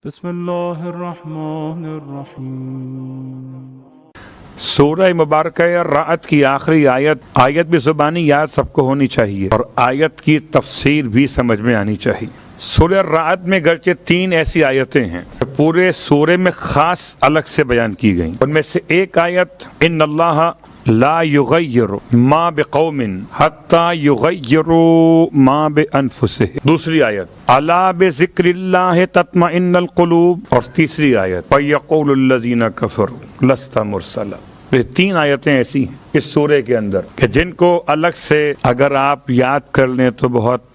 بسم اللہ الرحمن الرحیم۔ سورہ مبارکہ رعد کی آخری آیت بھی زبانی یاد سب کو ہونی چاہیے اور آیت کی تفسیر بھی سمجھ میں آنی چاہیے۔ سورہ رعد میں گرچہ 3 ایسی آیتیں ہیں پورے سورے میں خاص الگ سے بیان کی گئیں، ان میں سے ایک آیت ان اللہ لا یغیر ما بقوم حتی یغیروا ما بانفسهم، دوسری آیت الا بذکر اللہ تطمئن القلوب، اور تیسری آیت ویقول الذین کفروا لست مرسلا۔ یہ 3 آیتیں ایسی ہیں اس سورے کے اندر کہ جن کو الگ سے اگر آپ یاد کر لیں تو بہت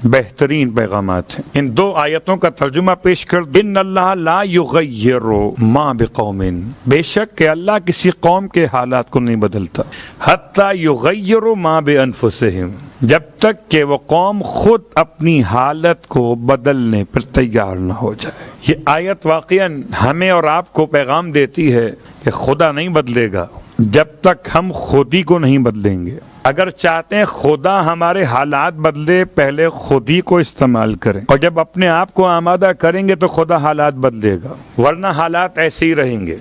بہترین پیغامات ہیں۔ ان 2 آیتوں کا ترجمہ پیش کر ان اللہ لا یغیر ما بقوم، بے شک کہ اللہ کسی قوم کے حالات کو نہیں بدلتا، حتی یغیر ما بانفسہم، جب تک کہ وہ قوم خود اپنی حالت کو بدلنے پر تیار نہ ہو جائے۔ یہ آیت واقعاً ہمیں اور آپ کو پیغام دیتی ہے کہ خدا نہیں بدلے گا جب تک ہم خود ہی کو نہیں بدلیں گے۔ اگر چاہتے ہیں خدا ہمارے حالات بدلے، پہلے خود ہی کو استعمال کریں، اور جب اپنے آپ کو آمادہ کریں گے تو خدا حالات بدلے گا، ورنہ حالات ایسے ہی رہیں گے۔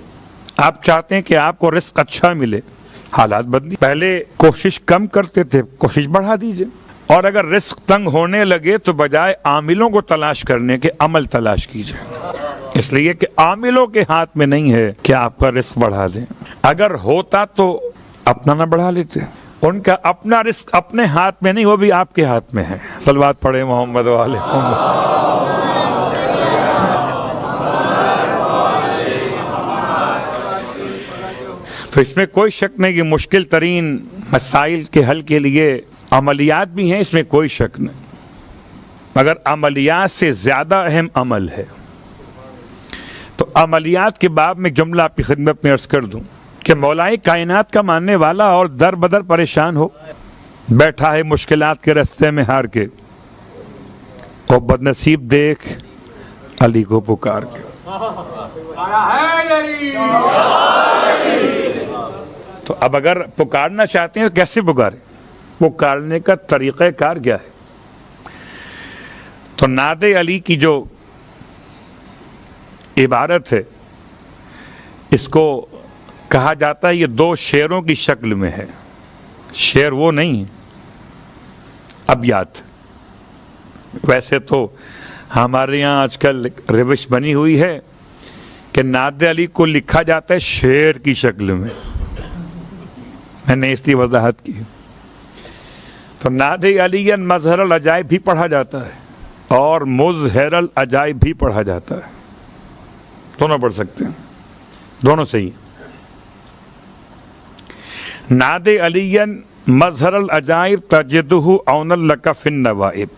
آپ چاہتے ہیں کہ آپ کو رزق اچھا ملے، حالات بدلی، پہلے کوشش کم کرتے تھے، کوشش بڑھا دیجئے، اور اگر رزق تنگ ہونے لگے تو بجائے عاملوں کو تلاش کرنے کے عمل تلاش کیجئے، اس لیے کہ عاملوں کے ہاتھ میں نہیں ہے کہ آپ کا رزق بڑھا دیں۔ اگر ہوتا تو اپنا نہ بڑھا لیتے، ان کا اپنا رزق اپنے ہاتھ میں نہیں، وہ بھی آپ کے ہاتھ میں ہے۔ صلوات پڑھے محمد والے محمد۔ تو اس میں کوئی شک نہیں کہ مشکل ترین مسائل کے حل کے لیے عملیات بھی ہیں، اس میں کوئی شک نہیں، مگر عملیات سے زیادہ اہم عمل ہے۔ تو عملیات کے باب میں جملہ آپ کی خدمت میں عرض کر دوں کہ مولائے کائنات کا ماننے والا اور در بدر پریشان ہو، بیٹھا ہے مشکلات کے رستے میں ہار کے، اور بدنصیب دیکھ علی کو پکار کے۔ تو اب اگر پکارنا چاہتے ہیں تو کیسے پکاریں؟ پکارنے کا طریقہ کار کیا ہے؟ تو نعت علی کی جو عبارت ہے، اس کو کہا جاتا ہے یہ 2 شعروں کی شکل میں ہے۔ شعر وہ نہیں ابیات، ویسے تو ہمارے یہاں آج کل روش بنی ہوئی ہے کہ نعت علی کو لکھا جاتا ہے شعر کی شکل میں نے اس کی وضاحت کی۔ تو نعت علی مظہر العجائب بھی پڑھا جاتا ہے اور مظہر العجائب بھی پڑھا جاتا ہے، دونوں پڑھ سکتے ہیں، دونوں صحیح۔ نعت علی مظہر العجائب تجدہ عون لک فی النوائب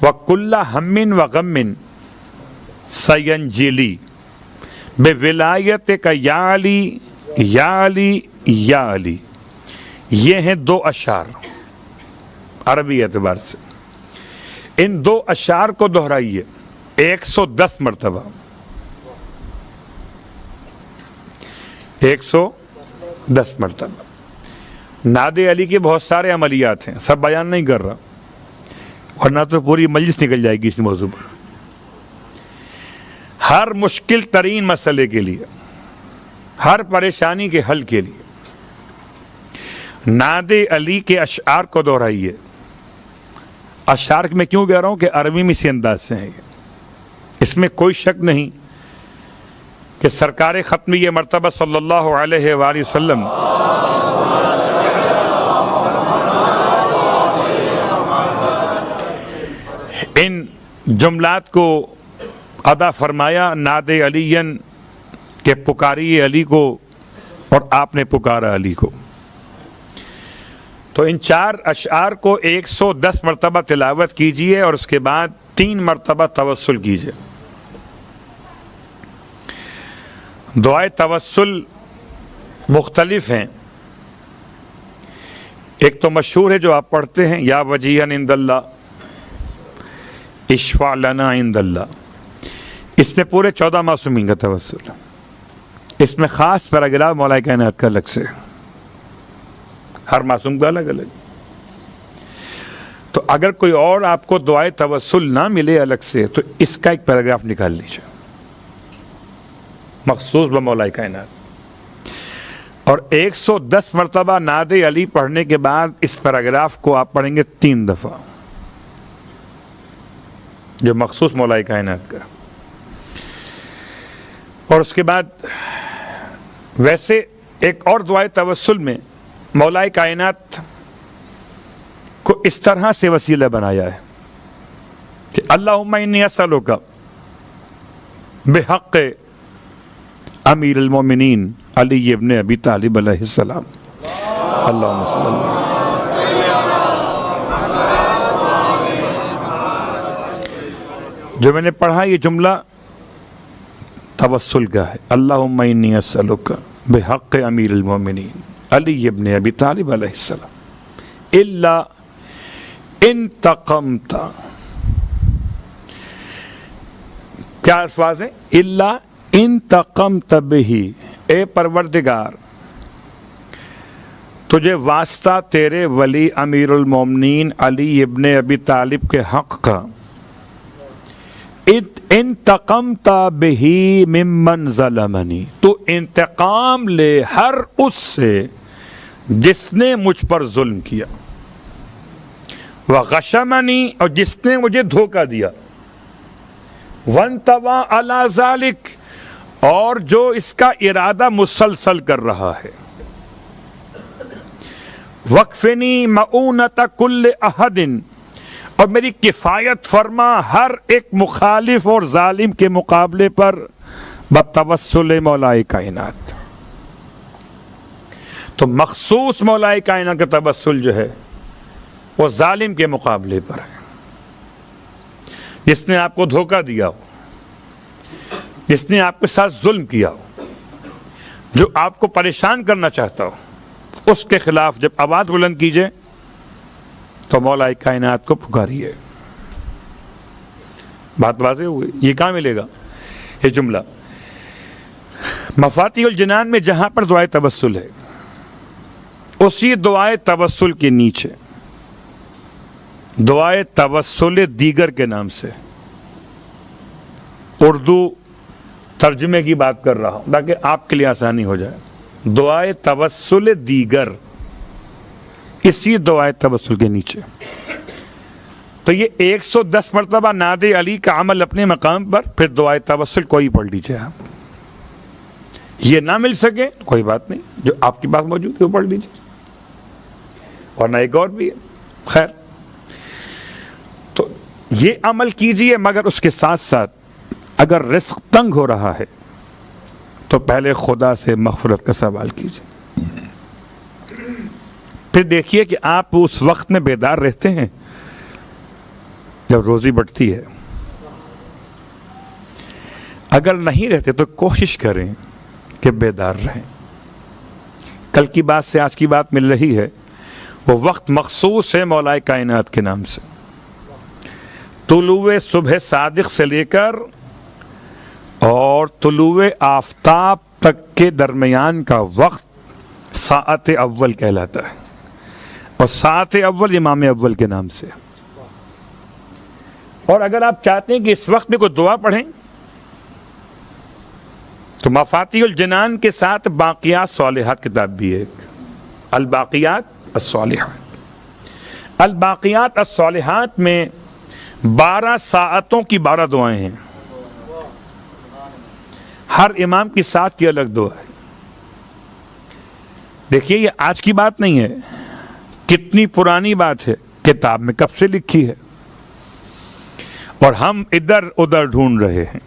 وکل ہم وغم سینجلی بولایتک یا علی یا علی یا علی۔ یہ ہیں 2 اشعار عربی اعتبار سے۔ ان 2 اشعار کو دہرائیے 110 مرتبہ، 110 مرتبہ۔ نعت علی کے بہت سارے عملیات ہیں، سب بیان نہیں کر رہا ورنہ تو پوری مجلس نکل جائے گی اس موضوع پر۔ ہر مشکل ترین مسئلے کے لیے، ہر پریشانی کے حل کے لیے نعت علی کے اشعار کو دہرائیے۔ اشعار میں کیوں کہہ رہا ہوں کہ عربی میں اسی انداز سے ہیں یہ، اس میں کوئی شک نہیں کہ سرکار ختمی مرتبہ صلی اللہ علیہ وآلہ وسلم ان جملات کو ادا فرمایا، نعت علی کہ پکاری علی کو اور آپ نے پکارا علی کو۔ تو ان 4 اشعار کو 110 مرتبہ تلاوت کیجئے اور اس کے بعد 3 مرتبہ توسل کیجئے۔ دعائے توسل مختلف ہیں، ایک تو مشہور ہے جو آپ پڑھتے ہیں، یا وجیہا عند اللہ اشفع لنا عند اللہ، اس میں پورے 14 معصومین کا توسل، اس میں خاص پیراگراف مولا کائنات کا الگ سے، ہر معصوم کا الگ الگ۔ تو اگر کوئی اور آپ کو دعائے توسل نہ ملے الگ سے تو اس کا ایک پیراگراف نکال لیجیے مخصوص بمولا کائنات، اور 110 مرتبہ نعت علی پڑھنے کے بعد اس پیراگراف کو آپ پڑھیں گے 3 دفعہ، جو مخصوص مولا کائنات کا. اور اس کے بعد ویسے ایک اور دعائے توسل میں مولا کائنات کو اس طرح سے وسیلہ بنایا ہے کہ اللہم انی اسألک بحق امیر المومنین علی ابن ابی طالب علیہ السلام، اللہم صلی اللہ جو میں نے پڑھا یہ جملہ توسل کا ہے، اللہم انی اسألک بحق امیر المومنین علی ابن ابی طالب علیہ السلام الا انتقمت، کیا الفاظ ہیں؟ الا انتقمت بہ، اے پروردگار تجھے واسطہ تیرے ولی امیر المومنین علی ابن ابی طالب کے حق کا، انتقمت بہ ممن ظلمنی، تو انتقام لے ہر اس سے جس نے مجھ پر ظلم کیا، وغشمنی، اور جس نے مجھے دھوکہ دیا، وانتوا علی ذالک، اور جو اس کا ارادہ مسلسل کر رہا ہے، وقفنی مؤونۃ کل احد، اور میری کفایت فرما ہر ایک مخالف اور ظالم کے مقابلے پر بتوسل مولا کائنات. تو مخصوص مولا کائنات کا توسل جو ہے وہ ظالم کے مقابلے پر ہے، جس نے آپ کو دھوکہ دیا ہو، جس نے آپ کے ساتھ ظلم کیا ہو، جو آپ کو پریشان کرنا چاہتا ہو، اس کے خلاف جب آواز بلند کیجئے تو مولا کائنات کو پکاریے. بات واضح ہوئی؟ یہ کہاں ملے گا یہ جملہ؟ مفاتیح الجنان میں جہاں پر دعائے توسل ہے، اسی دعائے توسل کے نیچے دعائے توسل دیگر کے نام سے، اردو ترجمے کی بات کر رہا ہوں تاکہ آپ کے لیے آسانی ہو جائے، دعائے توسل دیگر، اسی دعائے توسل کے نیچے. تو یہ 110 مرتبہ نعت علی کا عمل اپنے مقام پر، پھر دعائے توسل کوئی پڑھ لیجیے آپ. یہ نہ مل سکے کوئی بات نہیں، جو آپ کے پاس موجود ہے وہ پڑھ لیجیے، ورنہ ایک اور بھی ہے. خیر، تو یہ عمل کیجئے، مگر اس کے ساتھ ساتھ اگر رزق تنگ ہو رہا ہے تو پہلے خدا سے مغفرت کا سوال کیجئے. پھر دیکھیے کہ آپ اس وقت میں بیدار رہتے ہیں جب روزی بڑھتی ہے. اگر نہیں رہتے تو کوشش کریں کہ بیدار رہیں. کل کی بات سے آج کی بات مل رہی ہے، وہ وقت مخصوص ہے مولا کائنات کے نام سے. طلوع صبح صادق سے لے کر اور طلوع آفتاب تک کے درمیان کا وقت ساعت اول کہلاتا ہے، اور ساعت اول امام اول کے نام سے. اور اگر آپ چاہتے ہیں کہ اس وقت میں کوئی دعا پڑھیں تو مفاتیح الجنان کے ساتھ باقیات صالحات کتاب بھی ہے ایک، الباقیات الصالحات. الباقیات الصالحات میں 12 ساعتوں کی 12 دعائیں ہیں، ہر امام کی ساتھ کی الگ دعا ہے. دیکھیے یہ آج کی بات نہیں ہے، کتنی پرانی بات ہے، کتاب میں کب سے لکھی ہے، اور ہم ادھر ادھر ڈھونڈ رہے ہیں.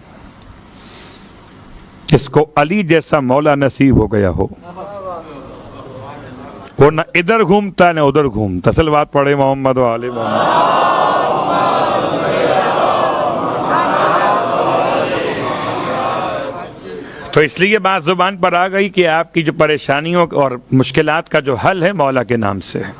اس کو علی جیسا مولا نصیب ہو گیا ہو، وہ نہ ادھر گھومتا نہ ادھر گھومتا. صلوات پڑھے محمد و آل محمد. تو اس لیے بات زبان پر آ گئی کہ آپ کی جو پریشانیوں اور مشکلات کا جو حل ہے مولا کے نام سے ہے.